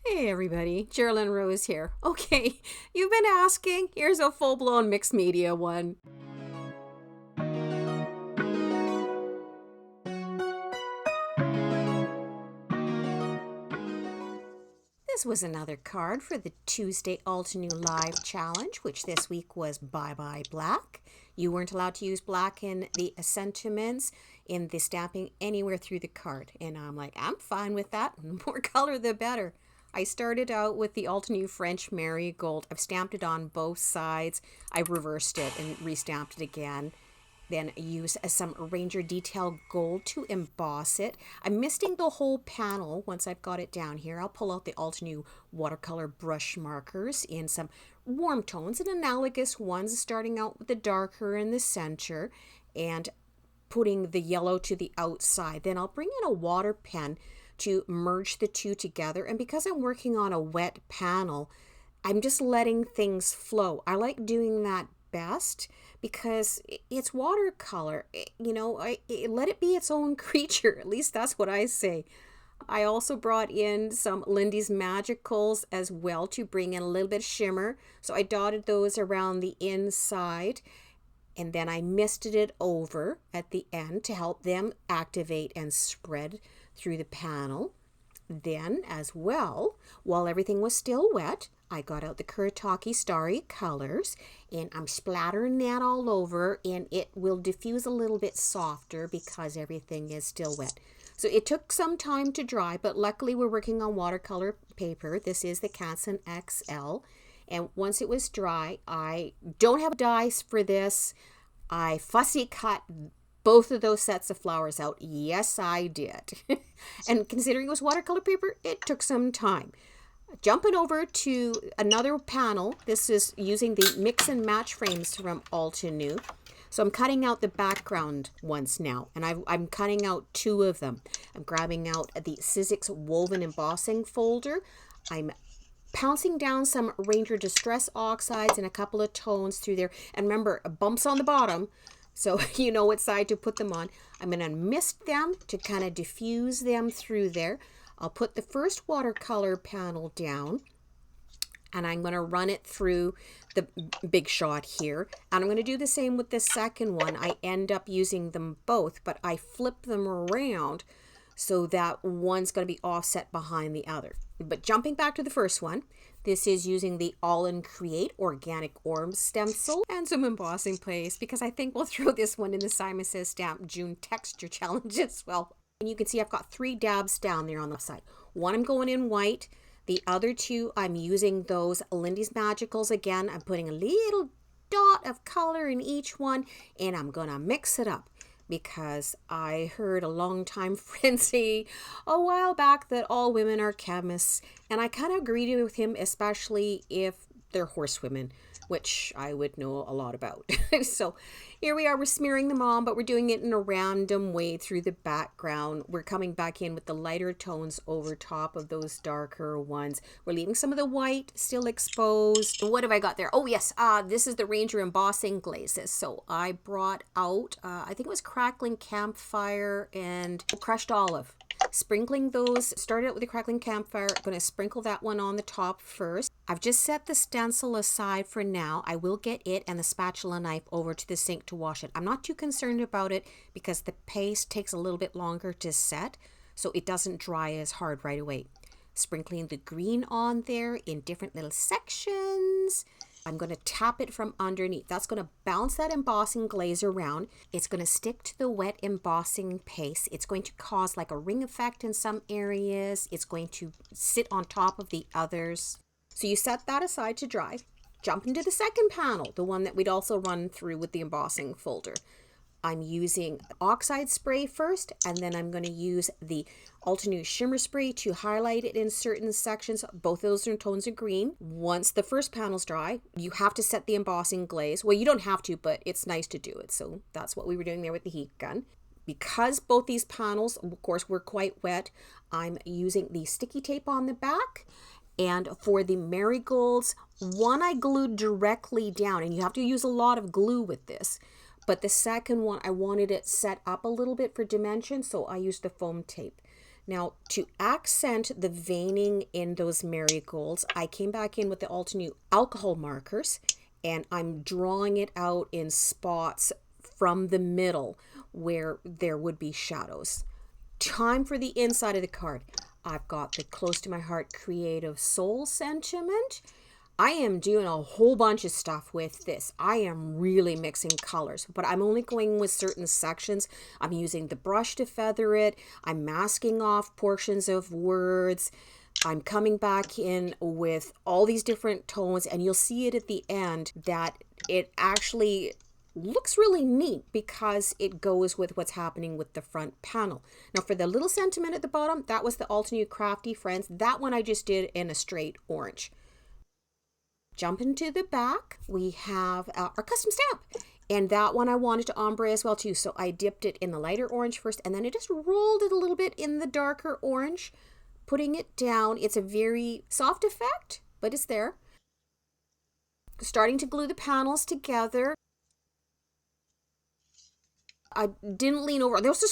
Hey everybody, Geraldine Rose here. Okay, you've been asking. Here's a full-blown mixed media one. This was another card for the Tuesday Altenew Live Challenge, which this week was Bye Bye Black. You weren't allowed to use black in the sentiments, in the stamping, anywhere through the card. And I'm like, I'm fine with that. More color, the better. I started out with the Altenew French Marigold. I've stamped it on both sides. I reversed it and restamped it again. Then use some Ranger Detail Gold to emboss it. I'm misting the whole panel once I've got it down here. I'll pull out the Altenew watercolor brush markers in some warm tones and analogous ones, starting out with the darker in the center and putting the yellow to the outside. Then I'll bring in a water pen to merge the two together. And because I'm working on a wet panel, I'm just letting things flow. I like doing that best because it's watercolor. Let it be its own creature. At least that's what I say. I also brought in some Lindy's Magicals as well to bring in a little bit of shimmer. So I dotted those around the inside and then I misted it over at the end to help them activate and spread through the panel. Then, as well, while everything was still wet, I got out the Kuretake Starry colors and I'm splattering that all over, and it will diffuse a little bit softer because everything is still wet. So it took some time to dry, but luckily we're working on watercolor paper. This is the Canson XL. And once it was dry, I don't have dies for this. I fussy cut both of those sets of flowers out. Yes, I did. And considering it was watercolor paper, it took some time. Jumping over to another panel, this is using the mix and match frames from Altenew. So I'm cutting out the background ones now, and I'm cutting out two of them. I'm grabbing out the Sizzix woven embossing folder. I'm pouncing down some Ranger Distress Oxides and a couple of tones through there. And remember, bumps on the bottom, so you know what side to put them on. I'm going to mist them to kind of diffuse them through there. I'll put the first watercolor panel down and I'm going to run it through the Big Shot here. And I'm going to do the same with the second one. I end up using them both, but I flip them around so that one's going to be offset behind the other. But jumping back to the first one, this is using the All in Create Organic Orb stencil and some embossing paste, because I think we'll throw this one in the Simon Says Stamp June Texture Challenge as well. And you can see I've got 3 dabs down there on the side. One I'm going in white. The other 2 I'm using those Lindy's Magicals again. I'm putting a little dot of color in each one and I'm going to mix it up, because I heard a long-time friend say a while back that all women are chemists, and I kind of agreed with him, especially if they're horsewomen, which I would know a lot about. So here we are, we're smearing them on, but we're doing it in a random way through the background. We're coming back in with the lighter tones over top of those darker ones. We're leaving some of the white still exposed. What have I got there? Oh yes, this is the Ranger embossing glazes. So I brought out, I think it was Crackling Campfire and Crushed Olive. Sprinkling those, started out with the Crackling Campfire. I'm going to sprinkle that one on the top first. I've just set the stencil aside for now. I will get it and the spatula knife over to the sink to wash it. I'm not too concerned about it because the paste takes a little bit longer to set, so it doesn't dry as hard right away. Sprinkling the green on there in different little sections. I'm going to tap it from underneath. That's going to bounce that embossing glaze around. It's going to stick to the wet embossing paste. It's going to cause like a ring effect in some areas. It's going to sit on top of the others. So you set that aside to dry. Jump into the second panel, the one that we'd also run through with the embossing folder. I'm using oxide spray first, and then I'm going to use the Altenew shimmer spray to highlight it in certain sections. Both of those are in tones of green. Once the first panel's dry, you have to set the embossing glaze. Well, you don't have to, but it's nice to do it. So that's what we were doing there with the heat gun. Because both these panels, of course, were quite wet, I'm using the sticky tape on the back. And for the marigolds, one I glued directly down, and you have to use a lot of glue with this. But the second one, I wanted it set up a little bit for dimension, so I used the foam tape. Now, to accent the veining in those marigolds, I came back in with the Alta New alcohol markers, and I'm drawing it out in spots from the middle where there would be shadows. Time for the inside of the card. I've got the Close to My Heart Creative Soul sentiment. I am doing a whole bunch of stuff with this. I am really mixing colors, but I'm only going with certain sections. I'm using the brush to feather it. I'm masking off portions of words. I'm coming back in with all these different tones, and you'll see it at the end that it actually looks really neat because it goes with what's happening with the front panel. Now for the little sentiment at the bottom, that was the Alta New Crafty Friends. That one I just did in a straight orange. Jump into the back, we have our custom stamp. And that one I wanted to ombre as well too. So I dipped it in the lighter orange first, and then I just rolled it a little bit in the darker orange, putting it down. It's a very soft effect, but it's there. Starting to glue the panels together. I didn't lean over. There was a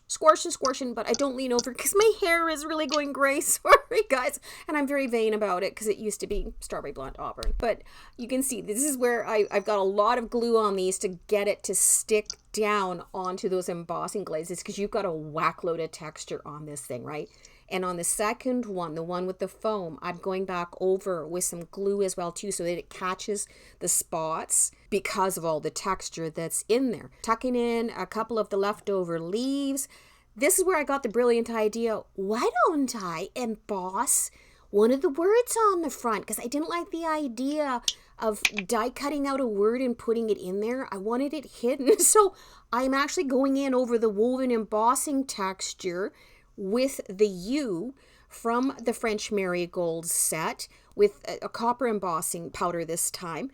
squashing, but I don't lean over because my hair is really going gray. Sorry, guys. And I'm very vain about it because it used to be strawberry blonde auburn. But you can see this is where I've got a lot of glue on these to get it to stick down onto those embossing glazes, because you've got a whack load of texture on this thing, right? And on the second one, the one with the foam, I'm going back over with some glue as well too, so that it catches the spots because of all the texture that's in there. Tucking in a couple of the leftover leaves. This is where I got the brilliant idea. Why don't I emboss one of the words on the front? Because I didn't like the idea of die cutting out a word and putting it in there. I wanted it hidden. So I'm actually going in over the woven embossing texture with the U from the French Marigold set with a copper embossing powder this time.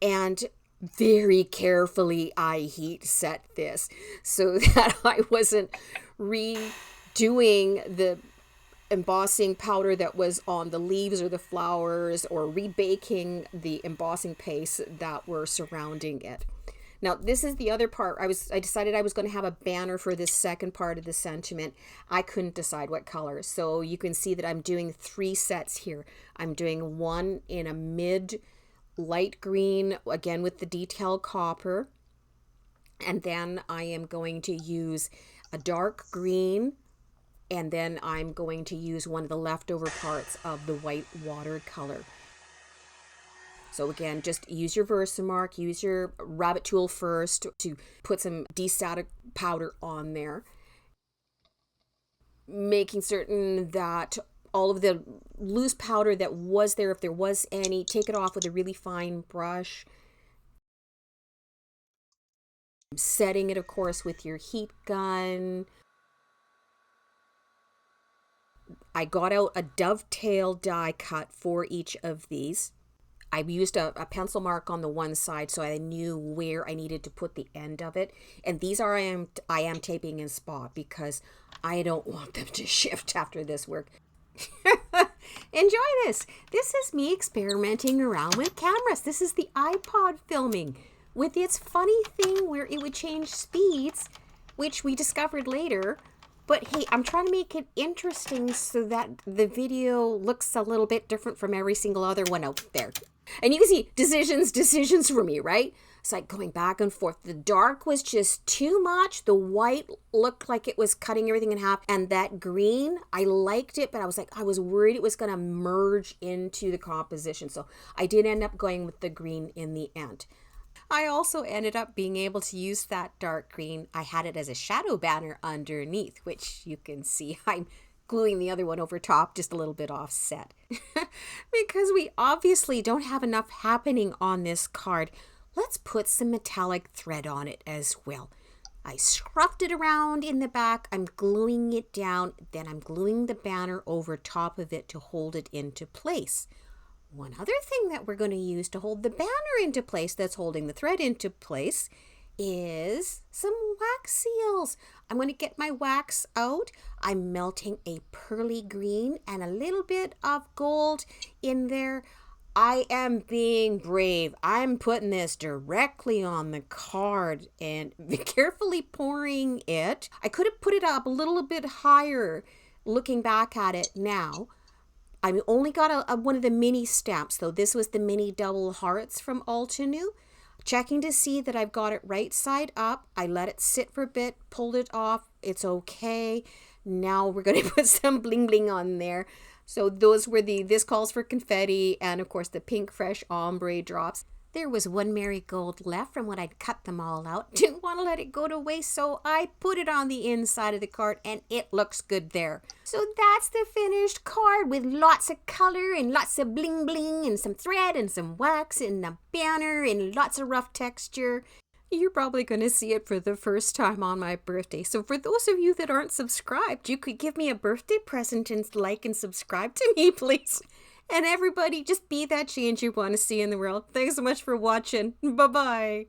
And very carefully I heat set this so that I wasn't redoing the embossing powder that was on the leaves or the flowers, or rebaking the embossing paste that were surrounding it. Now, this is the other part. I decided I was going to have a banner for this second part of the sentiment. I couldn't decide what color. So you can see that I'm doing 3 sets here. I'm doing one in a mid light green, again with the detail copper. And then I am going to use a dark green. And then I'm going to use one of the leftover parts of the white watercolor. So again, just use your Versamark, use your rabbit tool first to put some de-static powder on there. Making certain that all of the loose powder that was there, if there was any, take it off with a really fine brush. Setting it, of course, with your heat gun. I got out a dovetail die cut for each of these. I used a pencil mark on the one side so I knew where I needed to put the end of it. And these are I am taping in spot because I don't want them to shift after this work. Enjoy this. This is me experimenting around with cameras. This is the iPod filming with its funny thing where it would change speeds, which we discovered later. But hey, I'm trying to make it interesting so that the video looks a little bit different from every single other one out there. And you can see decisions for me, right? It's like going back and forth. The dark was just too much. The white looked like it was cutting everything in half. And that green, I liked it, but I was worried it was going to merge into the composition. So I did end up going with the green in the end. I also ended up being able to use that dark green. I had it as a shadow banner underneath, which you can see I'm gluing the other one over top, just a little bit offset. Because we obviously don't have enough happening on this card, let's put some metallic thread on it as well. I scruffed it around in the back, I'm gluing it down, then I'm gluing the banner over top of it to hold it into place. One other thing that we're going to use to hold the banner into place, that's holding the thread into place, is some wax seals. I'm going to get my wax out. I'm melting a pearly green and a little bit of gold in there. I am being brave. I'm putting this directly on the card and carefully pouring it. I could have put it up a little bit higher looking back at it now, I only got one of the mini stamps, though. This was the mini double hearts from Altenew. Checking to see that I've got it right side up. I let it sit for a bit, pulled it off. It's okay. Now we're going to put some bling bling on there. So those were this calls for confetti, and of course the pink fresh ombre drops. There was one marigold left from when I'd cut them all out. Didn't want to let it go to waste, so I put it on the inside of the card, and it looks good there. So that's the finished card with lots of color and lots of bling bling and some thread and some wax and a banner and lots of rough texture. You're probably going to see it for the first time on my birthday. So for those of you that aren't subscribed, you could give me a birthday present and like and subscribe to me, please. And everybody, just be that change you want to see in the world. Thanks so much for watching. Bye-bye.